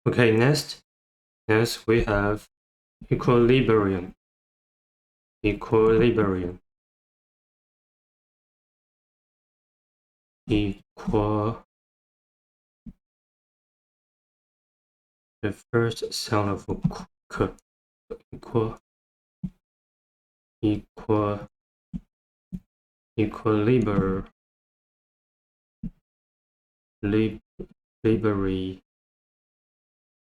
Okay, next we have equilibrium. Equilibrium. The first sound of k.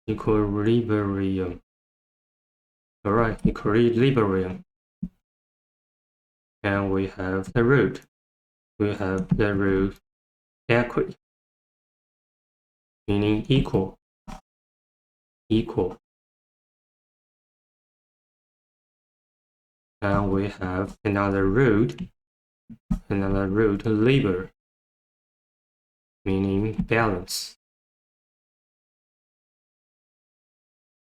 Equilibrium. Alright, equilibrium. And we have the root. We have the root equi, meaning equal. And we have another root liber, meaning balance.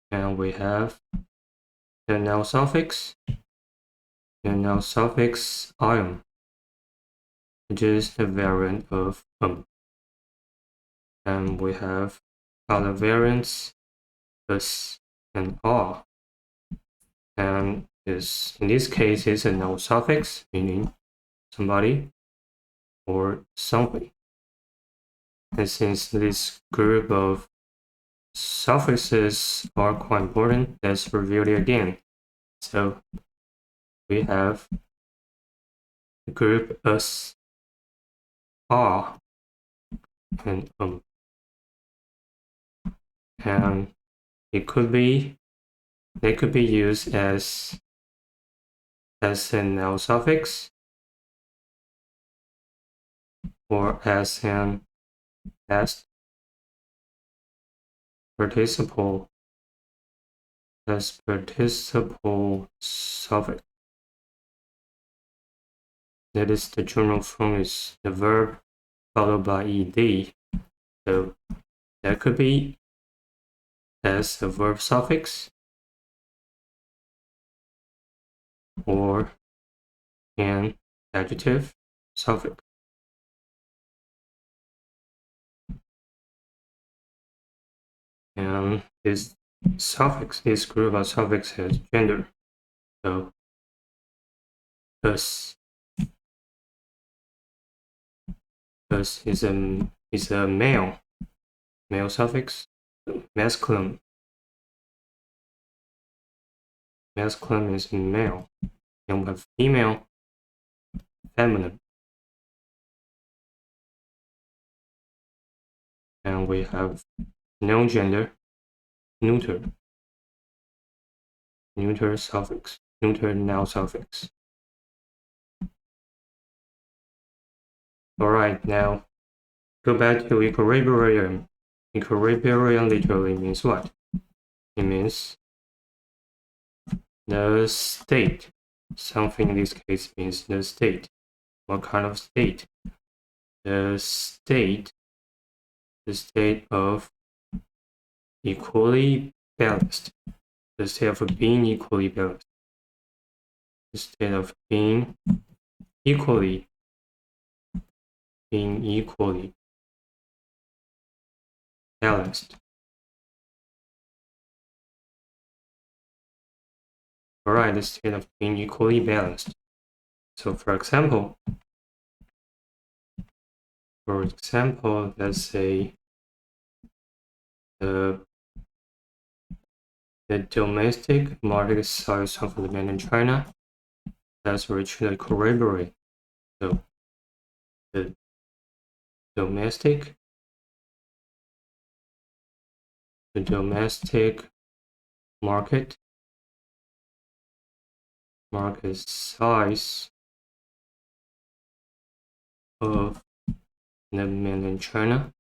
And we have the noun suffix, ion, which is the variant of And we have other variants, us and r. And in this case, it's a noun suffix, meaning somebody or something. And since this group of suffixes are quite important, let's review it again. So we have the group us, are, and and they could be used as a noun suffix or as an past participle suffix. That is, the general form is the verb followed by ed. So that could be as a verb suffix or an adjective suffix. And this group of suffix has gender. So us is a male suffix, masculine. Masculine is male, and we have female, feminine. And we have non-gender, neuter suffix, neuter noun suffix. Alright, now go back to equilibrium. Equilibrium literally means what? It means the state. Something in this case means the state. What kind of state? The state of equally balanced. The state of being equally balanced. The state of being equally balanced. Alright, the state of being equally balanced. So for example, let's say the domestic market size of the mainland China has reached the equilibrium. So the domestic market size of the mainland China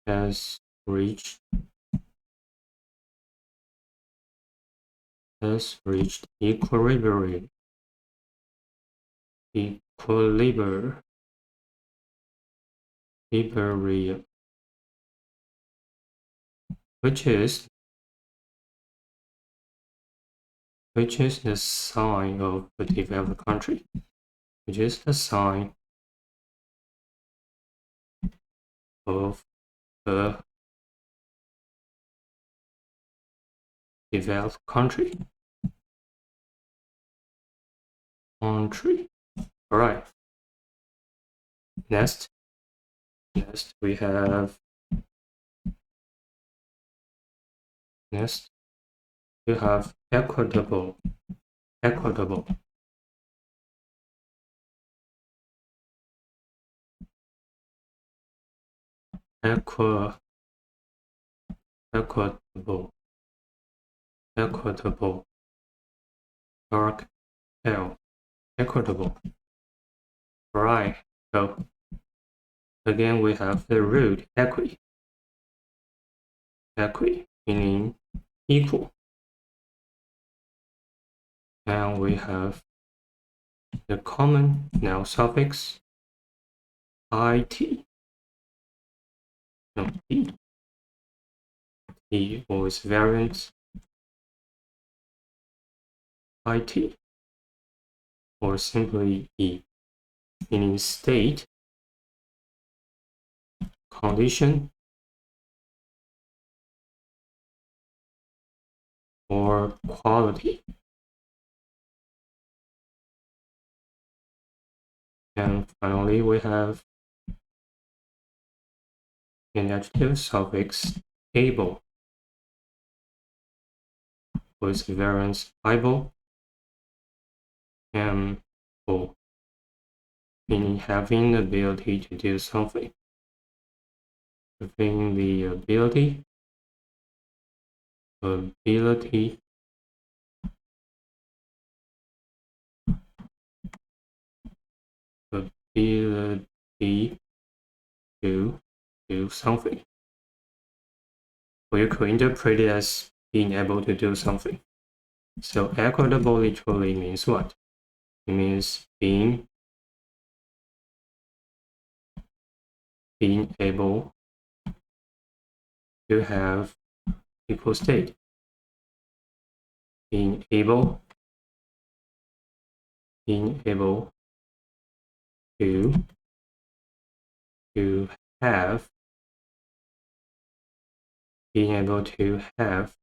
has reached equilibrium, which is which is the sign of a developed country, which is the sign of a developed country. All right. Next we have you have equitable. Equitable. Dark L. Equitable. Right. So again we have the root equi. Equi meaning equal. And we have the common noun suffix it. No, e. E or its variant it, or simply e, meaning state, condition, or quality. And finally, we have an adjective suffix able, with variance able, and able, meaning having the ability to do something. Having the ability to do something. Or you could interpret it as being able to do something. So equitable literally means what? It means being able to have equal state. Being able to have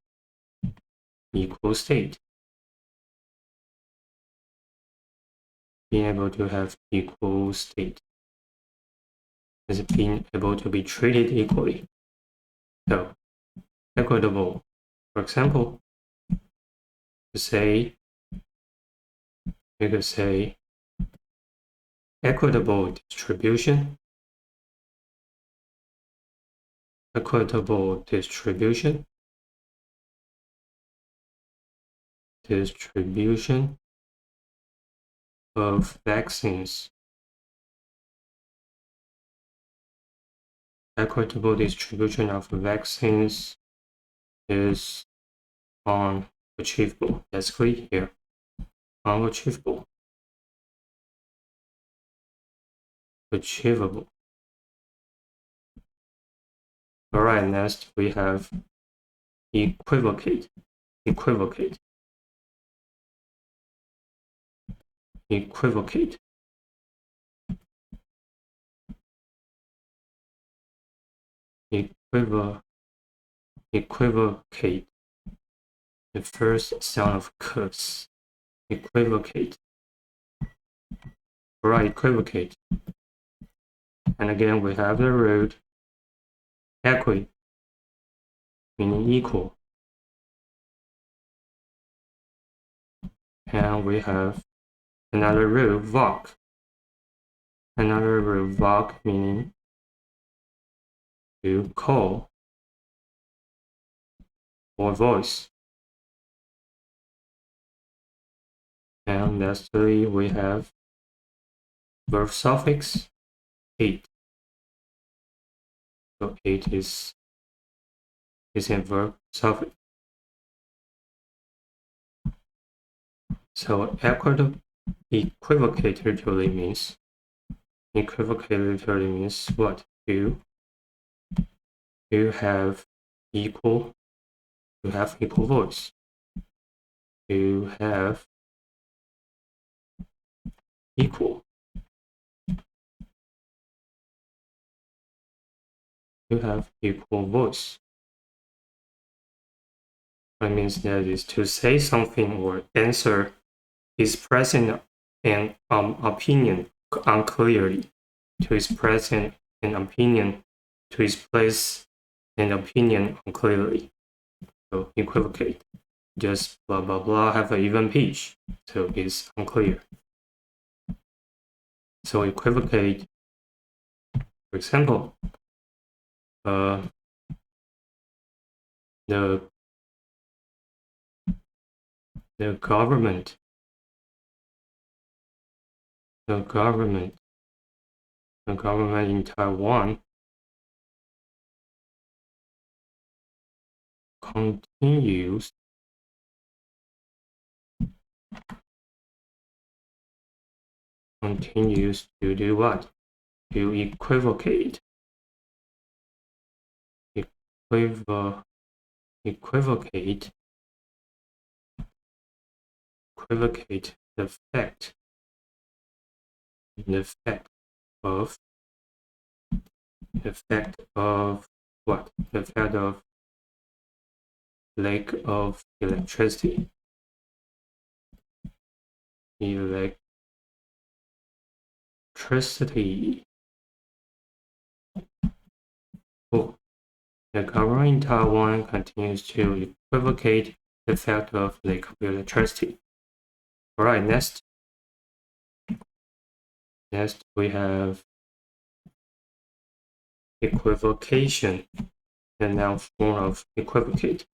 equal state. Being able to have equal state is being able to be treated equally. So equitable, for example, you could say equitable distribution. Equitable distribution of vaccines. Equitable distribution of vaccines is unachievable. Let's click here. Unachievable. Achievable. All right, next we have equivocate. Equivocate. Equivocate. Equivocate. The first sound of curse. Equivocate. All right, equivocate. And again, we have the root equi, meaning equal. And we have another root, voc. Another root, voc, meaning to call or voice. And lastly, we have verb suffix ate. So ate is a verb suffix. So equivocate literally means what? To have equal voice. to have equal. To have equal voice. That means that is to say something or answer expressing an opinion unclearly, to express an opinion, to express an opinion unclearly. So equivocate, just blah blah blah, have an even pitch, so it's unclear. So equivocate, for example, the government in Taiwan continues to do what? To equivocate. Equivocate the fact of what? The fact of lack of electricity. Oh, the government in Taiwan continues to equivocate the fact of lack of electricity. All right, next we have equivocation, the noun form of equivocate.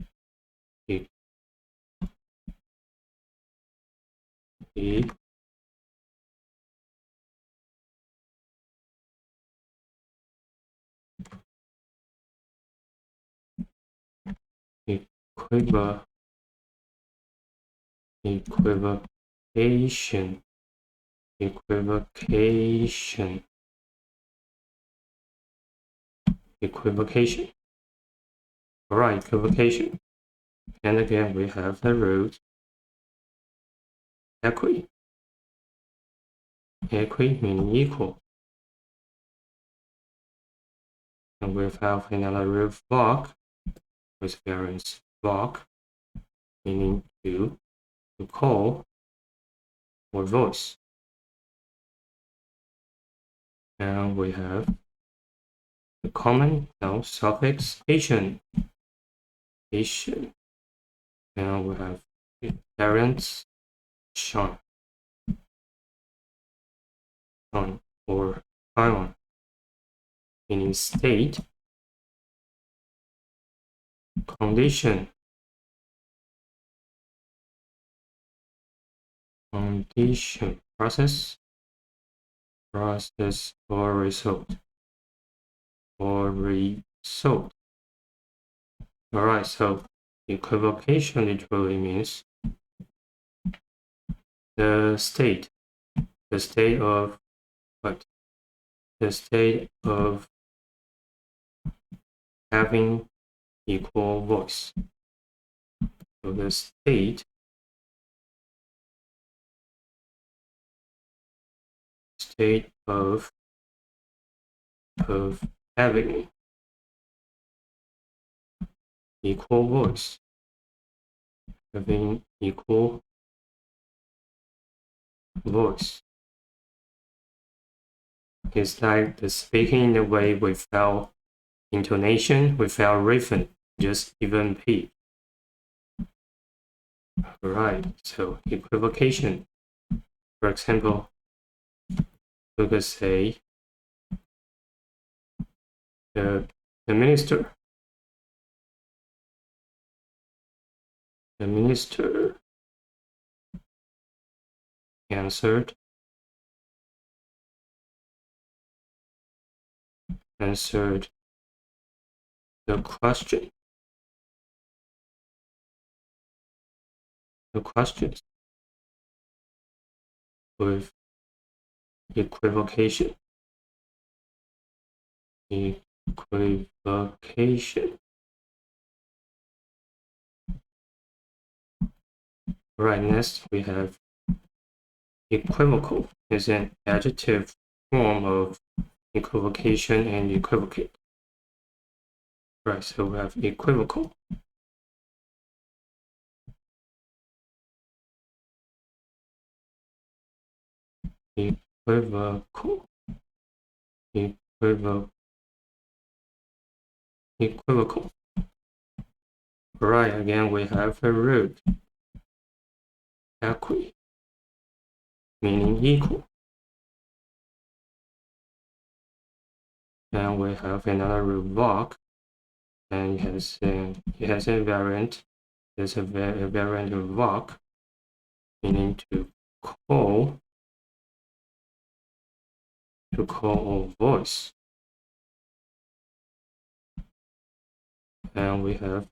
Equivocation. All right, equivocation. And again, we have the root equi. Equi meaning equal. And we have another root voc with variance voc, meaning to call or voice. And we have the common noun suffix Asian. And we have variance Sean or Taiwan, meaning state, condition, process or result. All right, so equivocation literally means the state of what? The state of having equal voice. So the state of having equal voice. Having equal voice. It's like the speaking in a way without intonation, without rhythm, just even pitch. Alright, so equivocation. For example, we could say the minister answered the questions with equivocation. Right, next we have equivocal. It's an adjective form of equivocation and equivocate. Right, so we have equivocal. Equivocal. Equivocal. Right, again we have a root. Equi, meaning equal. And we have another root voc, and it has a variant. There's a variant of voc, meaning to call or voice. And we have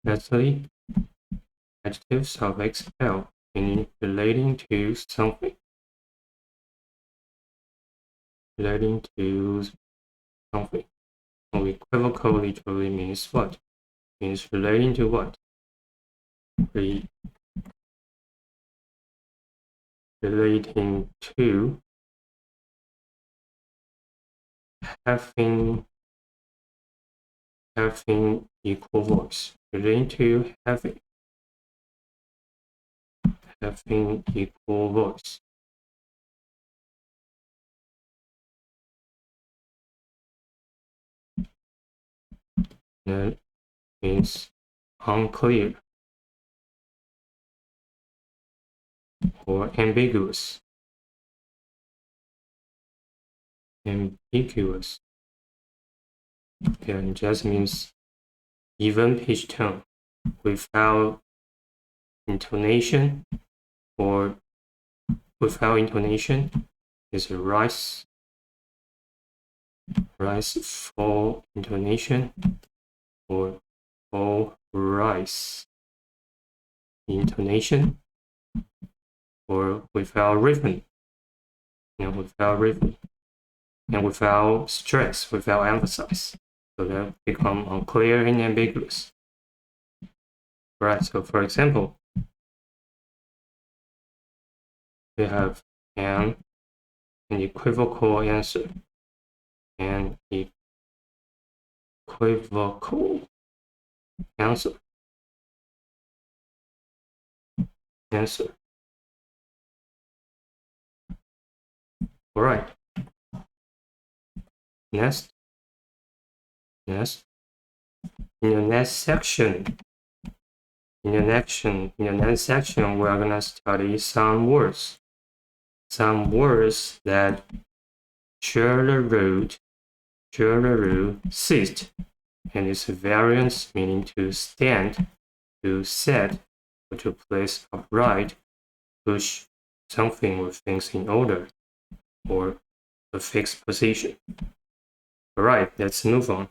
lastly adjective suffix l, meaning relating to something. Relating to something. So equivocal literally means what? Means relating to what? Relating to having equal voice. Relating to having equal voice. That means unclear or ambiguous. Ambiguous. And just means even pitch tone without intonation, or without intonation is a rise, fall intonation, or fall rise intonation, or without rhythm, without rhythm, and without stress, without emphasis. So that become unclear and ambiguous. Right, so for example, we have an equivocal answer. An equivocal answer. All right. Next. In the next section, we are gonna study some words that share the root sit, and its variants meaning to stand, to set, or to place upright, push something or things in order, or a fixed position. All right, let's move on.